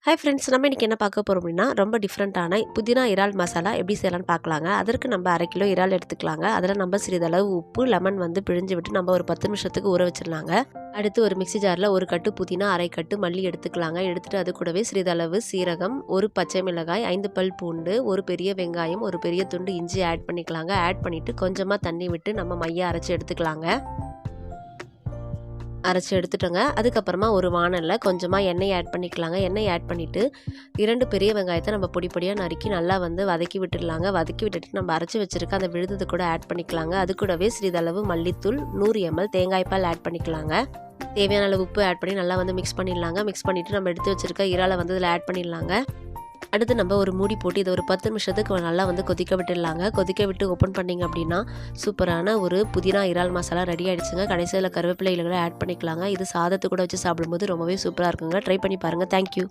Hi friends, நம்ம இன்றைக்கி என்ன பார்க்க போகிறோம் அப்படின்னா, ரொம்ப டிஃப்ரெண்ட்டான புதினா இறால் மசாலா எப்படி செய்யலாம்னு பார்க்கலாங்க. அதற்கு நம்ம 1/2 கிலோ இறால் எடுத்துக்கலாங்க. அதில் நம்ம சிறிதளவு உப்பு, லெமன் பிழிஞ்சு விட்டு நம்ம ஒரு 10 நிமிஷத்துக்கு ஊற வச்சிடலாங்க. அடுத்து ஒரு மிக்ஸி ஜாரில் 1 கட்டு புதினா, 1/2 கட்டு மல்லி எடுத்துக்கலாங்க. எடுத்துகிட்டு அது கூடவே சிறிதளவு சீரகம், 1 பச்சை மிளகாய், 5 பல் பூண்டு, 1 பெரிய வெங்காயம், 1 பெரிய துண்டு இஞ்சி ஆட் பண்ணிக்கலாங்க. ஆட் பண்ணிவிட்டு கொஞ்சமாக தண்ணி விட்டு நம்ம மைய அரைச்சி எடுத்துக்கலாங்க. அரைச்சி எடுத்துட்டோங்க. அதுக்கப்புறமா ஒரு வாணலில் கொஞ்சமாக எண்ணெய் ஆட் பண்ணிக்கலாங்க. எண்ணெய் ஆட் பண்ணிவிட்டு 2 பெரிய வெங்காயத்தை நம்ம பொடி பொடியாக நறுக்கி நல்லா வதக்கி விட்டுடலாங்க. வதக்கி விட்டுட்டு நம்ம அரைச்சி வச்சுருக்க அந்த விழுது கூட ஆட் பண்ணிக்கலாங்க. அது கூடவே சிறிதளவு மல்லித்தூள், 100 ml தேங்காய் பால் ஆட் பண்ணிக்கலாங்க. தேவையான அளவு உப்பு ஆட் பண்ணி நல்லா மிக்ஸ் பண்ணிடலாங்க. மிக்ஸ் பண்ணிவிட்டு நம்ம எடுத்து வச்சுருக்க இறாலை இதில் ஆட் பண்ணிடலாங்க. அடுத்து நம்ம ஒரு மூடி போட்டு இதை ஒரு 10 நிமிஷத்துக்கு நல்லா கொதிக்க விட்டுடலாங்க. கொதிக்க விட்டு ஓப்பன் பண்ணிங்க அப்படின்னா சூப்பரான ஒரு புதினா இறால் மசாலா ரெடி ஆகிடுச்சுங்க. கடைசியில் கருவேப்பிலை இலைகளை ஆட் பண்ணிக்கலாங்க. இது சாதத்து கூட வச்சு சாப்பிடும்போது ரொம்பவே சூப்பராக இருக்குங்க. ட்ரை பண்ணி பாருங்கள். தேங்க்யூ.